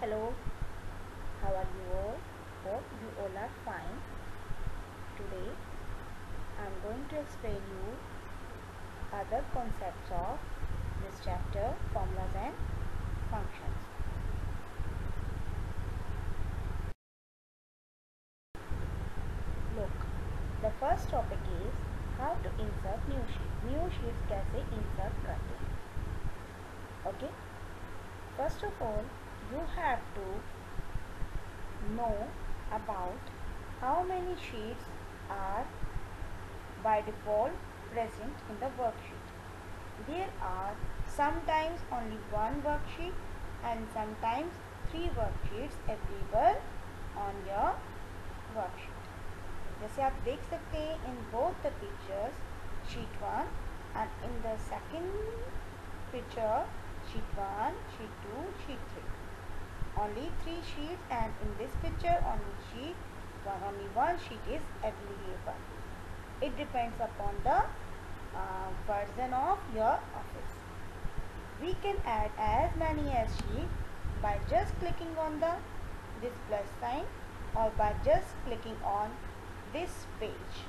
Hello, how are you all? Hope you all are fine. Today I am going to explain you other concepts of this chapter, formulas and functions. Look, the first topic is how to insert new sheet. New sheets कैसे insert करते हैं. Okay. First of all, you have to know about how many sheets are by default present in the worksheet. There are sometimes only one worksheet and sometimes 3 worksheets available on your worksheet. जैसे आप देख सकते हैं in both the pictures, sheet 1 and in the second picture, sheet 1, sheet 2, sheet 3. Only 3 sheets, and in this picture only one sheet is available. It depends upon the version of your office. We can add as many as sheets by just clicking on this plus sign or by just clicking on this page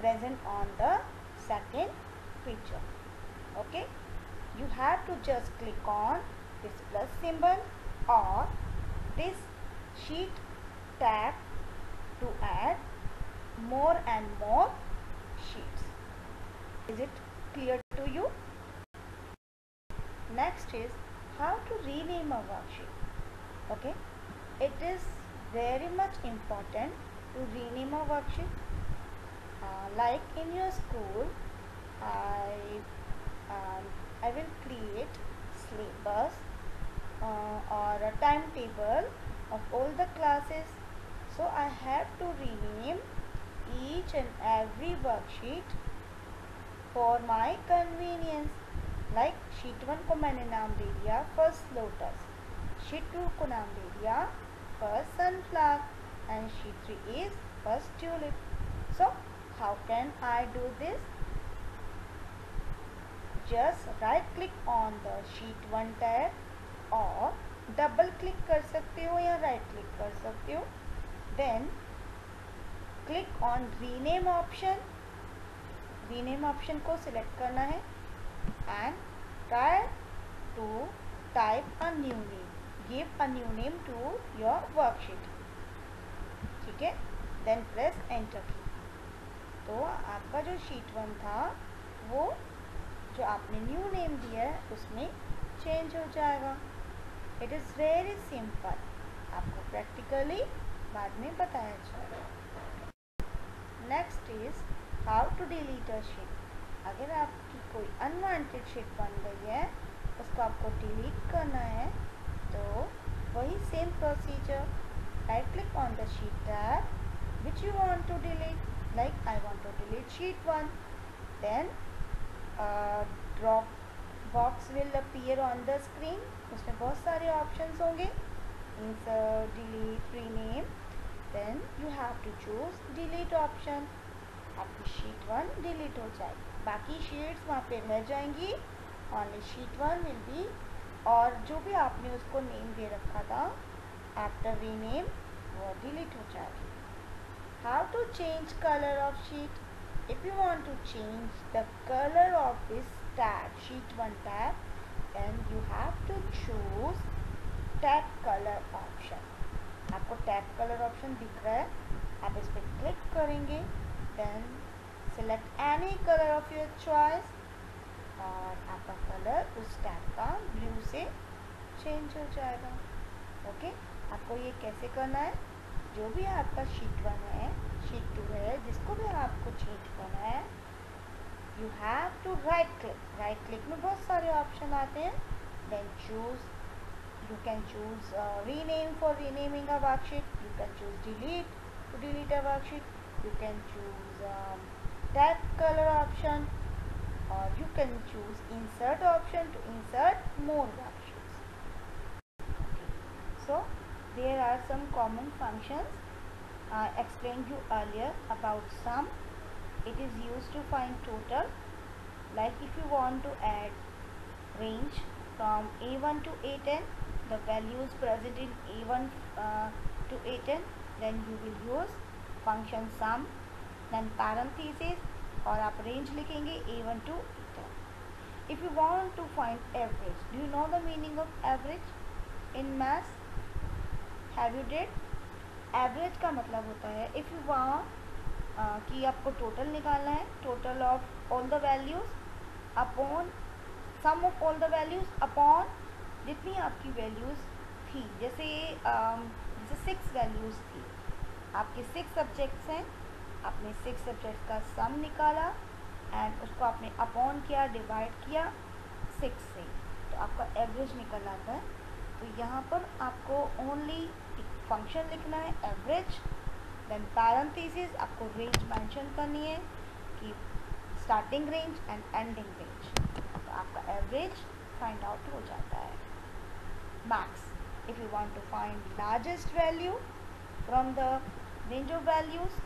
present on the second picture. Okay, you have to just click on this plus symbol or this sheet tab to add more and more sheets. Is it clear to you? Next is how to rename a worksheet. Okay, it is very much important to rename a worksheet. Like in your school, I will create syllabus or a timetable of all the classes. So I have to rename each and every worksheet for my convenience. Like sheet 1 को मैंने नाम दे दिया first lotus, sheet 2 को नाम दे दिया first sunflower and sheet 3 is first tulip. So how can I do this? Just right click on the sheet 1 tab और double click कर सकते हो या राइट क्लिक कर सकते हो. Then click on rename option. Rename option को select करना है and try to type a new name. Give a new name to your worksheet. ठीक है, देन प्रेस एंटर की. तो आपका जो शीट 1 था वो जो आपने न्यू नेम दिया है उसमें चेंज हो जाएगा. It is very simple. आपको प्रैक्टिकली बाद में बताया जाएगा. Next is how to delete a sheet. अगर आपकी कोई अनवांटेड शीट बन गई है उसको आपको डिलीट करना है तो वही same procedure. Right click on the sheet tab which you want to delete. Like I want to delete sheet 1. Then drop box will appear on the screen. उसमें बहुत सारे ऑप्शंस होंगे. Insert, delete, rename. Then you have to choose delete option. आपकी sheet 1 delete हो जाएगी. बाकी sheets वहाँ पे रह जाएंगी. Only sheet 1 will be. और जो भी आपने उसको नेम दे रखा था आफ्टर रीनेम वो डिलीट हो जाएगी. How to change colour of sheet. If you want to change the color of this tab, sheet 1 tab, then you have to choose tab color option. आपको tab color option दिख रहा है, आप इस पर क्लिक करेंगे. then select any color of your choice और आपका कलर उस टैब का ब्लू से चेंज हो जाएगा. ओके, आपको ये कैसे करना है. जो भी आपका शीट 1 है, शीट 2 है, जिसको भी आपको चेंज करना है, you have to right click. Right click में बहुत सारे ऑप्शन आते हैं. Then choose, you can choose rename for renaming a worksheet. You can choose delete to delete a worksheet. You can choose tab colour option और you can choose insert option to insert more worksheets. Okay. So there are some common functions. I explained you earlier about sum. It is used to find total. Like if you want to add range from A1 to A10, the values present in A1 to A10, then you will use function sum, then parenthesis और आप range लिखेंगे A1 to A10. If you want to find average, do you know the meaning of average in maths? Have you did? Average का मतलब होता है if you want कि आपको total निकालना है, total of all the values upon sum of all the values upon जितनी आपकी वैल्यूज़ थी. जैसे 6 वैल्यूज़ थी, आपके 6 सब्जेक्ट्स हैं, आपने 6 सब्जेक्ट्स का सम निकाला एंड उसको आपने अपॉन किया, डिवाइड किया 6 से, तो आपका एवरेज निकल आता है. तो यहाँ पर आपको ओनली एक फंक्शन लिखना है एवरेज, देन पैरेंथेसिस आपको रेंज मेंशन करनी है कि starting range and ending range, तो आपका एवरेज फाइंड आउट हो जाता है. Max, if you want to find largest value from the range of values,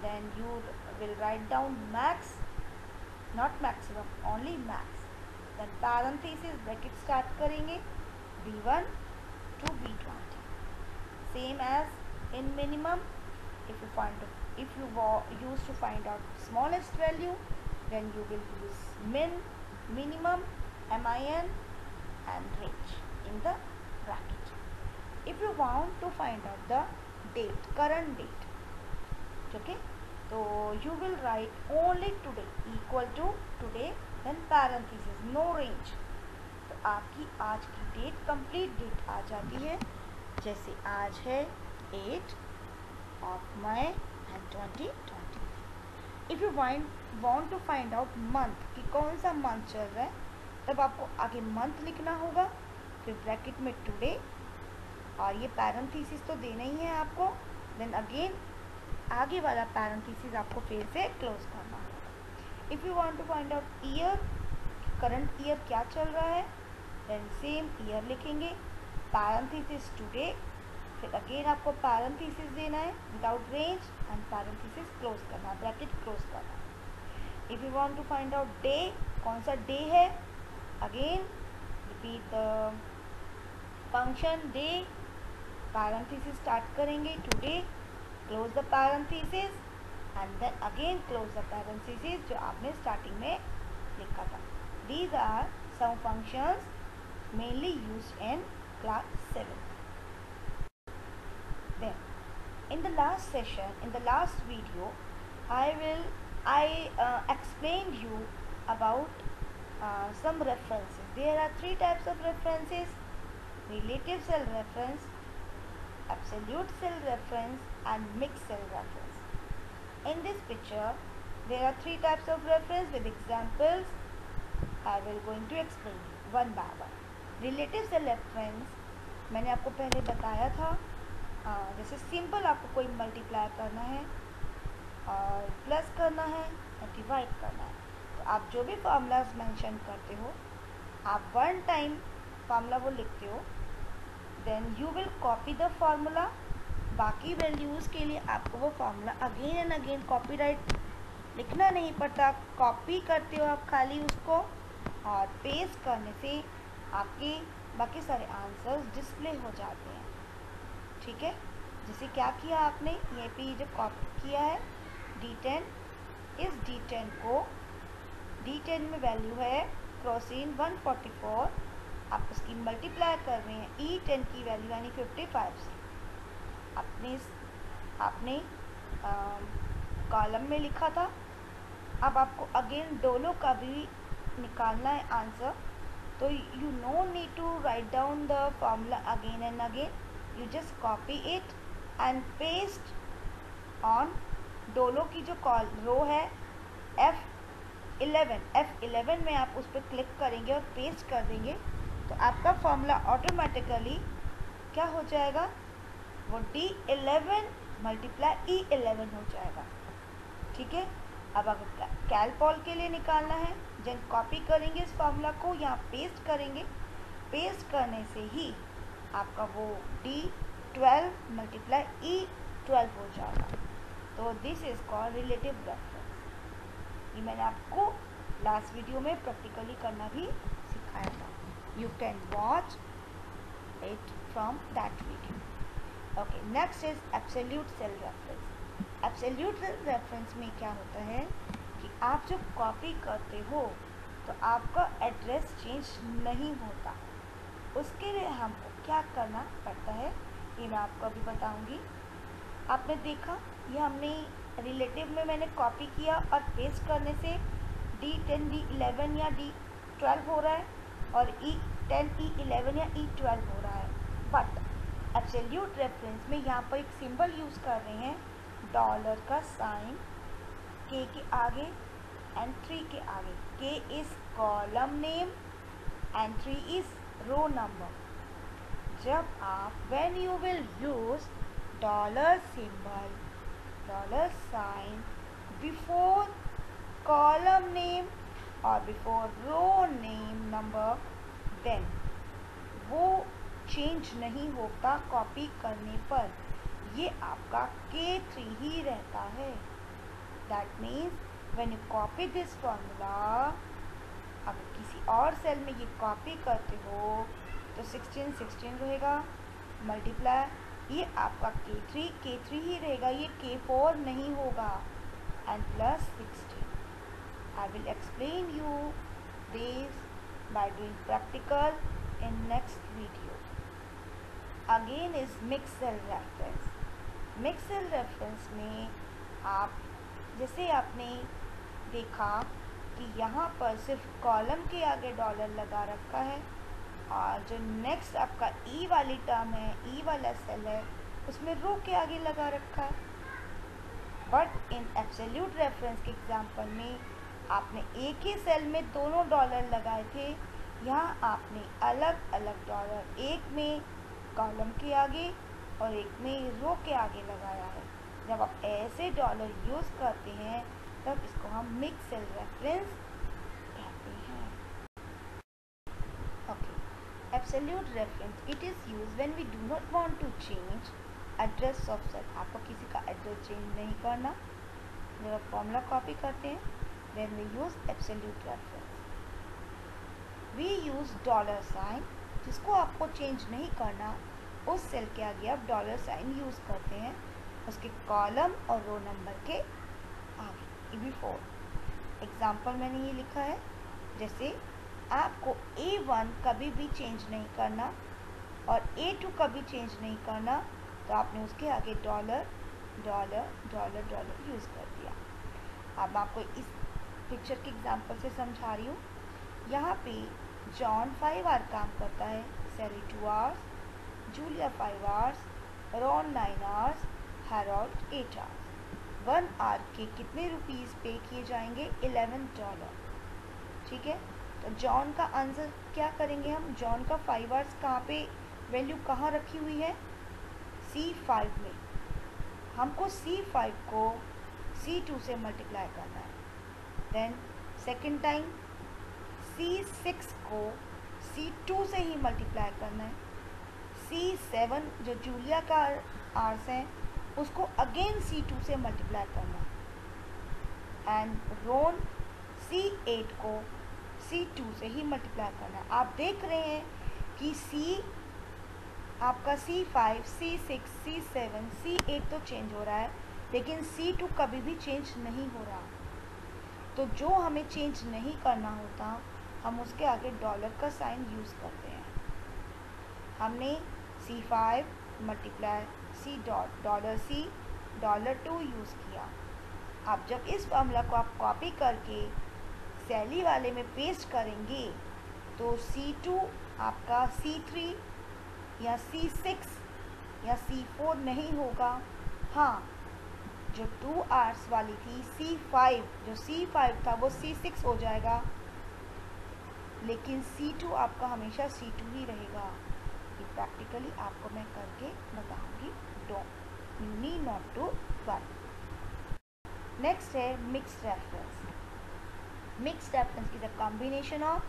then you will write down max, not maximum, only max. Then parenthesis bracket start करेंगे V1 to V20. Same as in minimum. If you use to find out smallest value, then you will use min, minimum, min and range in the bracket. If you want to find out the date, current date, okay, so you will write only today equal to today, then parenthesis, no range. तो आपकी आज की date complete date आ जाती है. जैसे आज है 8 of May and 2020. If you want to find out month कि कौन सा मंथ चल रहा है, तब आपको आगे मंथ लिखना होगा, फिर ब्रैकेट में टुडे, और ये पैरेंथेसिस तो देना ही है आपको. देन अगेन आगे वाला पैरेंथेसिस आपको फिर से क्लोज करना होगा. If you want to find out year, current year क्या चल रहा है, देन सेम ईयर लिखेंगे, पैरेंथेसिस टुडे, फिर अगेन आपको पैरेंथेसिस देना है without range and parenthesis close करना, ब्रैकेट क्लोज करना. If you want to find out day, कौन सा डे है, again repeat the function day, parenthesis start करेंगे today, close the parenthesis and then again close the parenthesis जो आपने starting में लिखा था. These are some functions mainly used in class 7. Then, in the last session, in the last video, I explained you about some references. There are 3 types of references: relative cell reference, absolute cell reference, and mixed cell reference. In this picture, there are 3 types of reference with examples. I will going to explain you one by one. Relative cell reference मैंने आपको पहले बताया था, जैसे simple आपको कोई multiply करना है और प्लस करना है और डिवाइड करना है, तो आप जो भी फार्मूलाज मेंशन करते हो, आप वन टाइम फार्मूला वो लिखते हो, then you will copy the formula. बाकी वैल्यूज़ के लिए आपको वो formula again and again copyright लिखना नहीं पड़ता, कॉपी करते हो आप खाली उसको, और पेस्ट करने से आपके बाकी सारे आंसर्स डिस्प्ले हो जाते हैं. ठीक है, जैसे क्या किया आपने, ये पे जो कॉपी किया है D10, इस D10 को, D10 में वैल्यू है क्रोसिन 144, आप उसकी मल्टीप्लाई कर रहे हैं E10 की वैल्यू यानी 55 से. आपने कॉलम में लिखा था, अब आपको अगेन डोलो का भी निकालना है आंसर, तो you no need to write down the formula again and again, you just copy it and paste on डोलो की जो रो है F11 में आप उस पर क्लिक करेंगे और पेस्ट कर देंगे, तो आपका फॉर्मूला ऑटोमेटिकली क्या हो जाएगा, वो D11 मल्टीप्लाई E11 हो जाएगा. ठीक है, अब अगर कैलपॉल के लिए निकालना है, जब कॉपी करेंगे इस फार्मूला को, यहाँ पेस्ट करेंगे, पेस्ट करने से ही आपका वो D12 मल्टीप्लाई E12 हो जाएगा. तो this is called relative reference. ये मैंने आपको लास्ट वीडियो में प्रैक्टिकली करना भी सिखाया था. You can watch it from that video. Okay, next is absolute cell reference. Absolute cell reference में क्या होता है कि आप जब कॉपी करते हो तो आपका एड्रेस चेंज नहीं होता। उसके लिए हमको क्या करना पड़ता है ये मैं आपको अभी बताऊंगी। आपने देखा ये हमने रिलेटिव में मैंने कॉपी किया और पेस्ट करने से D10 D11 या D12 हो रहा है और E10 E11 या E12 हो रहा है। बट एब्सोल्यूट रेफरेंस में यहाँ पर एक सिंबल यूज़ कर रहे हैं, डॉलर का साइन K के आगे एंड 3 के आगे। K is column name and 3 is row number. जब आप when you will use dollar symbol, dollar sign before column name और before row name number, then वो चेंज नहीं होता कॉपी करने पर, ये आपका K3 ही रहता है। That means when you copy this formula, अगर किसी और सेल में ये कॉपी करते हो तो 16 16 रहेगा, मल्टीप्लाई ये आपका K3 ही रहेगा, ये K4 नहीं होगा, and plus 16। I will explain you this by doing practical in next video. Again is mixed cell reference. Mixed cell reference में आप जैसे आपने देखा कि यहाँ पर सिर्फ कॉलम के आगे डॉलर लगा रखा है और जो नेक्स्ट आपका ई वाली टर्म है, ई वाला सेल है, उसमें रो के आगे लगा रखा है। बट इन एब्सोल्यूट रेफरेंस के एग्जांपल में आपने एक ही सेल में दोनों डॉलर लगाए थे, यहाँ आपने अलग अलग डॉलर, एक में कॉलम के आगे और एक में रो के आगे लगाया है। जब आप ऐसे डॉलर यूज़ करते हैं तब इसको हम मिक्स सेल रेफरेंस कहते हैं। Okay, absolute reference it is use when we do not want to change address of cell. आपको किसी का एड्रेस चेंज नहीं करना, जब आप फॉर्मूला कॉपी करते हैं then we use absolute reference. We use dollar sign, जिसको आपको चेंज नहीं करना उस सेल के आगे आप डॉलर साइन यूज़ करते हैं, उसके कॉलम और रो नंबर के आगे बिफोर। एग्जाम्पल मैंने ये लिखा है, जैसे आपको A1 कभी भी चेंज नहीं करना और A2 कभी चेंज नहीं करना, तो आपने उसके आगे dollar dollar dollar dollar use कर दिया। अब आपको इस पिक्चर के एग्जांपल से समझा रही हूँ। यहाँ पे जॉन 5 आवर काम करता है, Sally 2 hours, Julia 5 hours, Ron 9 hours, Harold 8 hours. 1 hour के कितने रुपीस पे किए जाएंगे? $11। ठीक है, तो जॉन का आंसर क्या करेंगे हम? जॉन का 5 आवर्स कहाँ पे वैल्यू कहाँ रखी हुई है? C5 में। हमको C5 को C2 से मल्टीप्लाई करना है। देन सेकेंड टाइम C6 को C2 से ही मल्टीप्लाई करना है। C7 जो जूलिया का आर्स है उसको अगेन C2 से मल्टीप्लाई करना है, एंड रोन C8 को C2 से ही मल्टीप्लाई करना है। आप देख रहे हैं कि आपका C5, C6, C7, C8 तो चेंज हो रहा है, लेकिन C2 कभी भी चेंज नहीं हो रहा। तो जो हमें चेंज नहीं करना होता हम उसके आगे डॉलर का साइन यूज़ करते हैं। हमने C5 multiply C dot dollar C dollar 2 use किया। अब जब इस फॉर्मूला को आप कॉपी करके सैली वाले में पेस्ट करेंगे तो C2 आपका C3 या C6 या C4 नहीं होगा। हाँ, जो 2 आवर्स वाली थी C5, जो C5 था वो C6 हो जाएगा, लेकिन C2 आपका हमेशा C2 ही रहेगा। ये प्रैक्टिकली आपको मैं करके बताऊंगी, don't you need not to worry. Next है mixed reference. Mixed reference is a combination of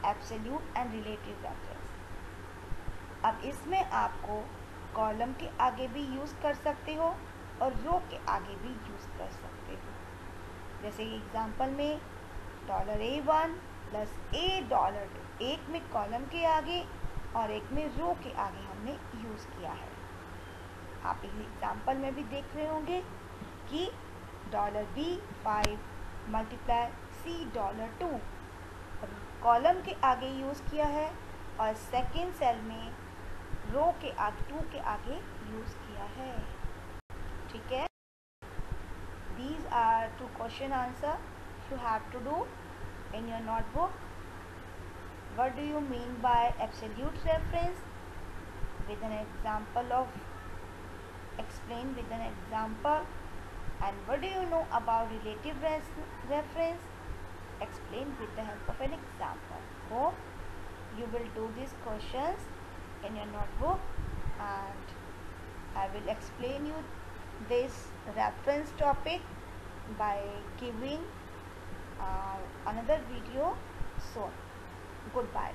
absolute and relative reference. अब इसमें आपको कॉलम के आगे भी यूज़ कर सकते हो और रो के आगे भी यूज़ कर सकते हो। जैसे एग्जांपल में $A1 + $A2, एक में कॉलम के आगे और एक में रो के आगे हमने यूज़ किया है। आप इस एग्जाम्पल में भी देख रहे होंगे कि $B5 मल्टीप्लाई C$2 कॉलम के आगे यूज़ किया है और सेकेंड सेल में रो के आगे 2 के आगे यूज़ किया है। ठीक है, these are 2 question answer you have to do in your notebook. What do you mean by absolute reference? With an example of explain with an example. And what do you know about relative reference? Explain with the help of an example. Hope you will do these questions in your notebook, and I will explain you this reference topic by giving another video soon. Goodbye.